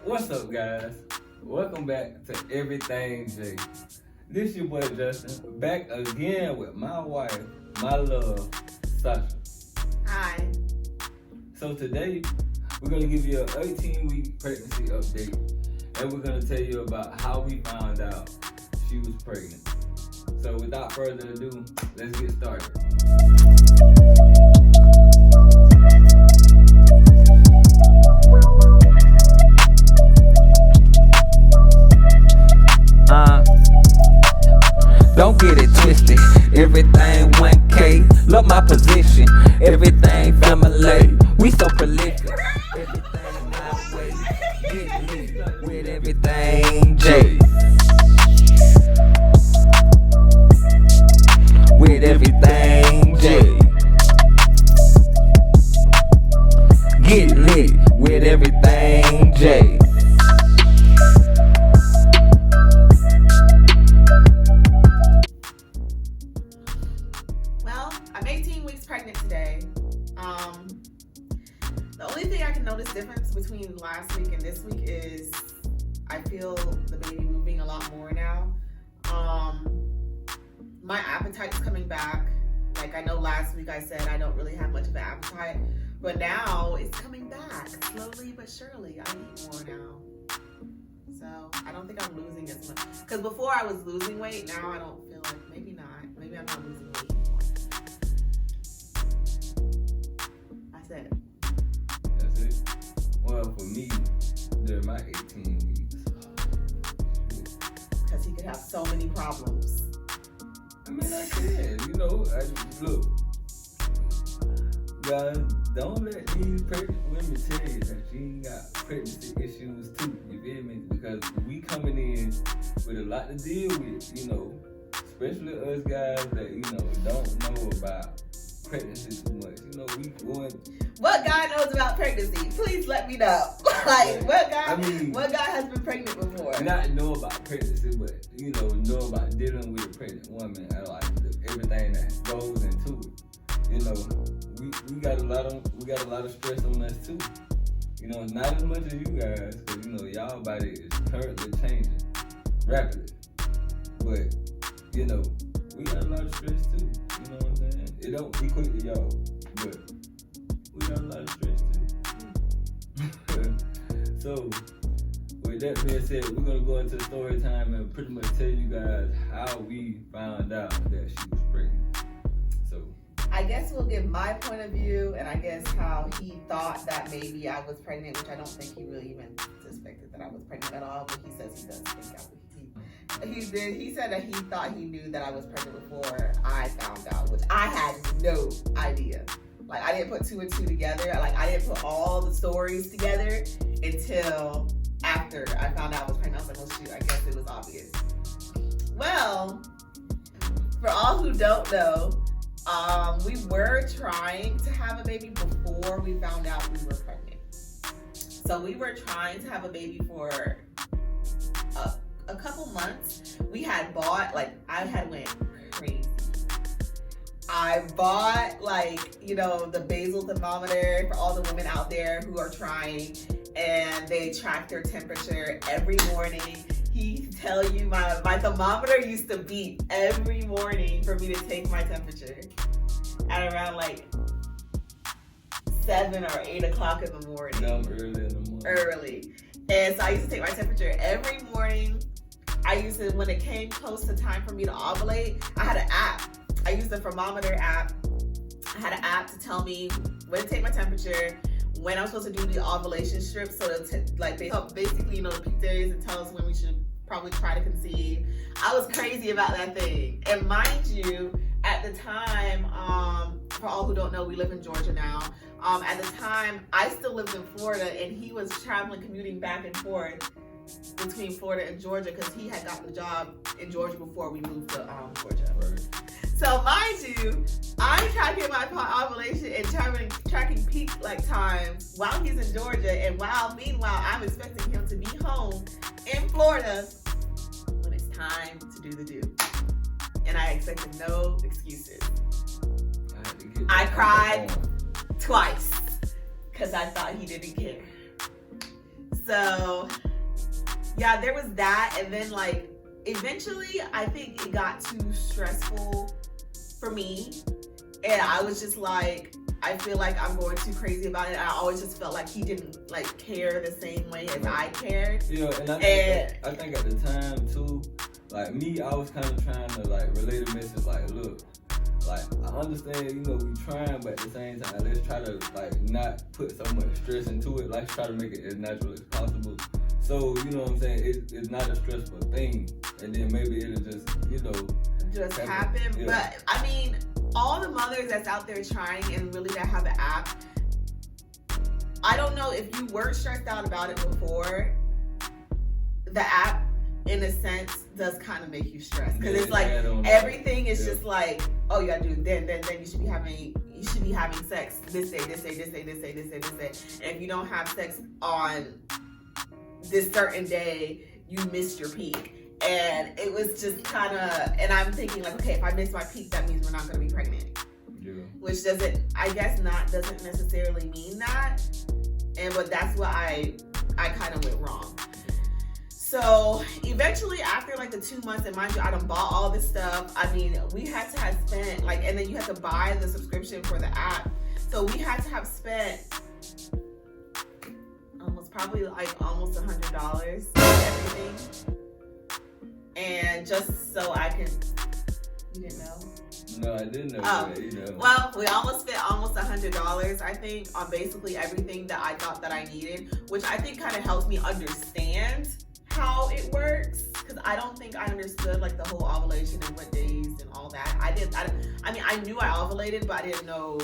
What's up, guys? Welcome back to Everything J. This your boy Justin, back again with my wife, my love, Sasha. Hi. So today, we're gonna give you an 18-week pregnancy update, and we're gonna tell you about how we found out she was pregnant. So without further ado, let's get started. Don't get it twisted, everything 1K. Look my position, everything family. We so prolific, everything my way. Get me with everything J. With everything J. Get lit with everything J. Well, I'm 18 weeks pregnant today. The only thing I can notice difference between last week and this week is I feel the baby moving a lot more now. My appetite's coming back. Like, I know last week I said I don't really have much of an appetite, but now it's coming back slowly but surely. I eat more now. So I don't think I'm losing as much. Because before I was losing weight, now I don't feel like, maybe not. Maybe I'm not losing weight anymore. That's it. That's it. Well, for me, during my 18 weeks, Because he could have so many problems. I mean, I can, look, guys, don't let these pregnant women tell you that you ain't got pregnancy issues too, you feel me? Because we coming in with a lot to deal with, especially us guys that, don't know about pregnancy too much. We going... What guy knows about pregnancy? Please let me know. What guy has been pregnant before? Not know about pregnancy, but, know about dealing with a pregnant woman and like everything that goes into it. We got a lot of stress on us too. Not as much as you guys, because y'all body is currently changing rapidly. But we got a lot of stress too. You know what I'm saying? It don't equate to y'all, but we got a lot of stress too. So with that being said, we're gonna go into story time and pretty much tell you guys how we found out that she was pregnant. So I guess we'll give my point of view, and I guess how he thought that maybe I was pregnant, which I don't think he really even suspected that I was pregnant at all, but he says he does think I was. He said that he thought he knew that I was pregnant before I found out, which I had no idea. Like, I didn't put two and two together. Like, I didn't put all the stories together until after I found out I was pregnant. I was like, well, shoot, I guess it was obvious. Well, for all who don't know, we were trying to have a baby before we found out we were pregnant. So we were trying to have a baby for a couple months. We had bought, I had went crazy. I bought, the basal thermometer for all the women out there who are trying, and they track their temperature every morning. He can tell you my thermometer used to beep every morning for me to take my temperature at around 7 or 8 o'clock in the morning. Dumb early in the morning. Early. And so I used to take my temperature every morning. I used to, when it came close to time for me to ovulate, I had an app. I used the thermometer app. I had an app to tell me when to take my temperature, when I'm supposed to do the ovulation strips, so they help basically, peak days and tell us when we should probably try to conceive. I was crazy about that thing. And mind you, at the time, for all who don't know, we live in Georgia now. At the time, I still lived in Florida, and he was commuting back and forth between Florida and Georgia because he had gotten the job in Georgia before we moved to Georgia. Right. So mind you, I'm tracking my ovulation and tracking peak times while he's in Georgia, and meanwhile I'm expecting him to be home in Florida when it's time to do the do. And I expected no excuses. I cried twice because I thought he didn't care. So yeah, there was that, and then like eventually I think it got too stressful for me, and I was just like, I feel like I'm going too crazy about it. I always just felt like he didn't like care the same way as I cared. You know, and I think at the time too, like me, I was kind of trying to like relay the message, like, look, like I understand, you know, we trying, but at the same time, let's try to like not put so much stress into it. Let's try to make it as natural as possible. So, you know what I'm saying? It's not a stressful thing, and then maybe it'll just, you know, just happen. Yeah. But I mean, all the mothers that's out there trying and really that have the app, I don't know if you were stressed out about it before. The app, in a sense, does kind of make you stressed because it's like everything is just like, oh, you gotta do then you should be having sex this day. And if you don't have sex on this certain day, you missed your peak. And it was just kind of, and I'm thinking like, okay, if I miss my peak, that means we're not going to be pregnant. Yeah. Which doesn't necessarily mean that. But that's what I kind of went wrong. So eventually, after like the 2 months, and mind you, I done bought all this stuff. I mean, we had to have spent like, and then you have to buy the subscription for the app. So we had to have spent probably like almost $100 for everything. And just so I can, you didn't know? No, I didn't know that, you know. Well, we almost spent almost $100, I think, on basically everything that I thought that I needed, which I think kind of helps me understand how it works, because I don't think I understood like the whole ovulation and what days and all that. I mean, I knew I ovulated, but I didn't know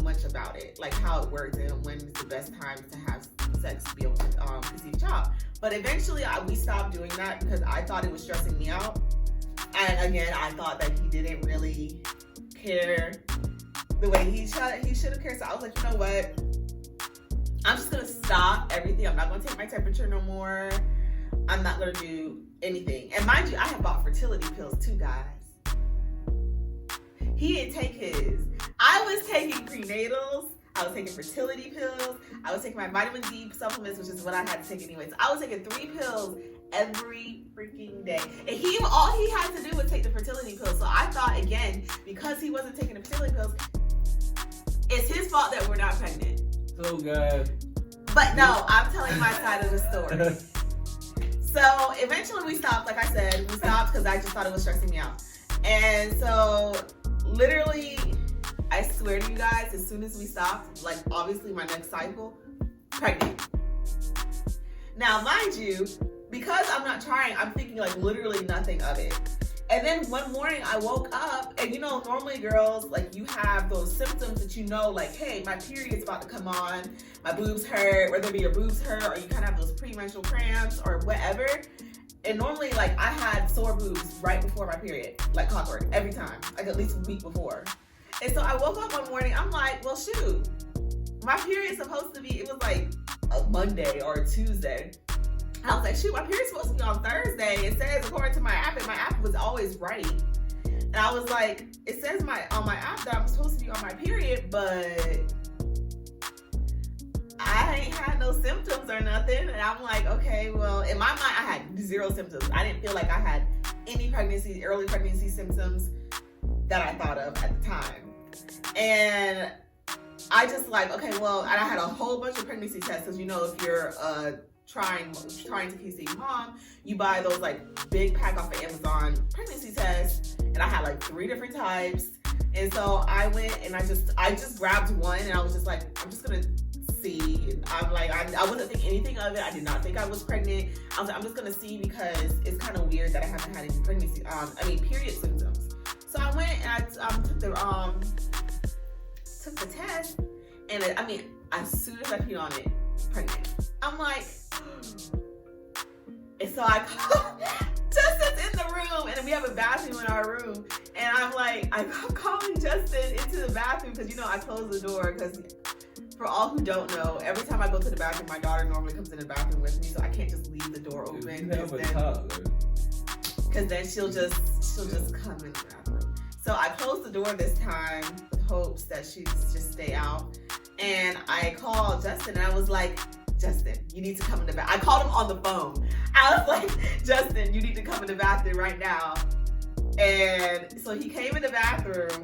much about it, like how it works and when is the best time to have sex to be able to conceive a child. But eventually we stopped doing that because I thought it was stressing me out. And again, I thought that he didn't really care the way he should have cared. So I was like, you know what? I'm just going to stop everything. I'm not going to take my temperature no more. I'm not going to do anything. And mind you, I have bought fertility pills too, guys. He didn't take his. I was taking prenatals. I was taking fertility pills. I was taking my vitamin D supplements, which is what I had to take anyway. So I was taking 3 pills every freaking day. And all he had to do was take the fertility pills. So I thought, again, because he wasn't taking the fertility pills, it's his fault that we're not pregnant. So, guys. But no, I'm telling my side of the story. So eventually we stopped. Like I said, we stopped because I just thought it was stressing me out. And so literally, I swear to you guys, as soon as we stopped, like obviously my next cycle, pregnant. Now, mind you, because I'm not trying, I'm thinking like literally nothing of it. And then one morning I woke up and, you know, normally girls, like you have those symptoms that you know, like, hey, my period's about to come on, my boobs hurt, whether it be your boobs hurt or you kind of have those premenstrual cramps or whatever. And normally, like, I had sore boobs right before my period, like clockwork, every time, like at least a week before. And so I woke up one morning, I'm like, well, shoot, my period's supposed to be, it was like a Monday or a Tuesday. I was like, shoot, my period's supposed to be on Thursday. It says, according to my app, and my app was always right. And I was like, it says on my app that I'm supposed to be on my period, but I ain't had no symptoms or nothing. And I'm like, okay, well, in my mind, I had 0 symptoms. I didn't feel like I had any early pregnancy symptoms that I thought of at the time. And I just like, okay, well, and I had a whole bunch of pregnancy tests, because you know, if you're trying to conceive mom, you buy those like big pack off of Amazon pregnancy tests, and I had like 3 different types. And so I went and I just grabbed one, and I was just like, I'm just gonna see. And I'm like, I wasn't thinking anything of it. I did not think I was pregnant. I was like, I'm just gonna see, because it's kind of weird that I haven't had any pregnancy period symptoms. So I went and I took the test, and as soon as I peed on it, pregnant. I'm like, and so I called, Justin's in the room, and we have a bathroom in our room, and I'm calling Justin into the bathroom, because, you know, I close the door, because for all who don't know, every time I go to the bathroom, my daughter normally comes in the bathroom with me, so I can't just leave the door open, because then she'll just come in the bathroom. So I closed the door this time with hopes that she'd just stay out. And I called Justin, and I was like, Justin, you need to come in the bathroom. I called him on the phone. I was like, Justin, you need to come in the bathroom right now. And so he came in the bathroom,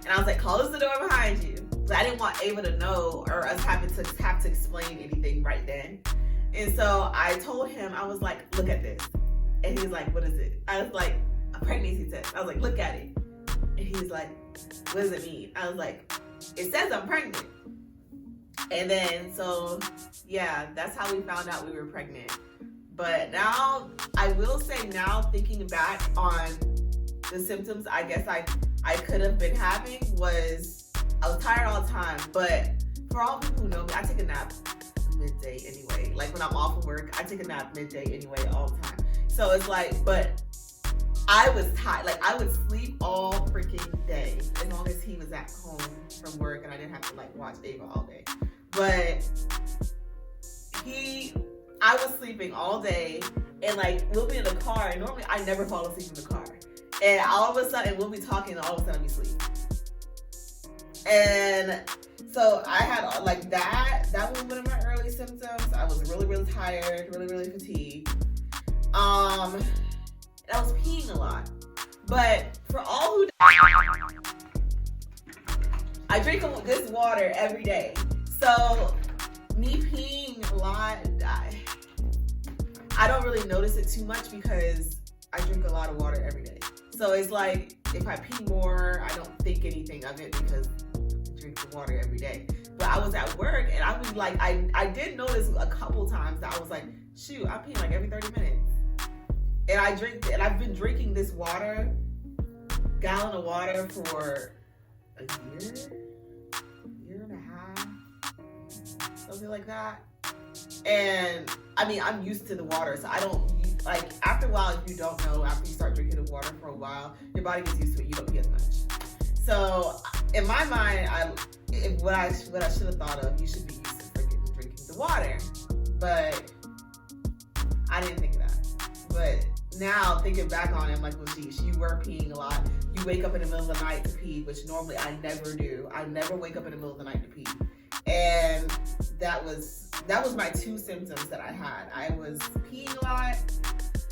and I was like, close the door behind you. So I didn't want Ava to know or us having to have to explain anything right then. And so I told him, I was like, look at this. And he was like, what is it? I was like, a pregnancy test. I was like, look at it. And he was like, what does it mean? I was like, it says I'm pregnant. And then, so yeah, that's how we found out we were pregnant. But now, I will say now, thinking back on the symptoms I guess I could have been having was, I was tired all the time. But for all people who know me, I take a nap midday anyway. Like when I'm off of work, I take a nap midday anyway all the time. So it's like, but I was tired. Like I would sleep all freaking day as long as he was at home from work and I didn't have to like watch Ava all day. But I was sleeping all day, and like we'll be in the car, and normally I never fall asleep in the car. And all of a sudden we'll be talking, and all of a sudden we sleep. And so I had like that was one of my early symptoms. I was really, really tired, really, really fatigued. And I was peeing a lot. But for all who I drink this water every day. So me peeing a lot, I don't really notice it too much because I drink a lot of water every day. So it's like if I pee more, I don't think anything of it because I drink the water every day. But I was at work and I was like, I did notice a couple times that I was like, shoot, I pee like every 30 minutes. And I've been drinking this water, gallon of water for a year and a half, something like that. And I mean, I'm used to the water, so I don't like. After a while, if you don't know, after you start drinking the water for a while, your body gets used to it. You don't pee as much. So in my mind, what I should have thought of, you should be used to freaking drinking the water, but I didn't think of that. But now thinking back on it, I'm like, well, geez, you were peeing a lot. You wake up in the middle of the night to pee, which normally I never do. I never wake up in the middle of the night to pee. And that was my two symptoms that I had. I was peeing a lot,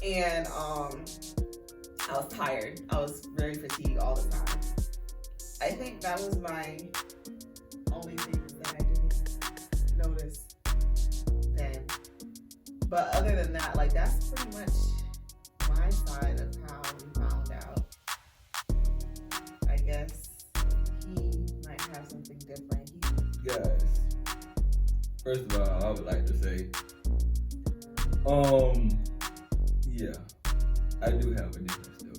and I was tired. I was very fatigued all the time. I think that was my only thing that I didn't notice then. But other than that, like that's pretty much my side of how we found out. I guess he might have something different. Guys, first of all, I would like to say, yeah, I do have a different story.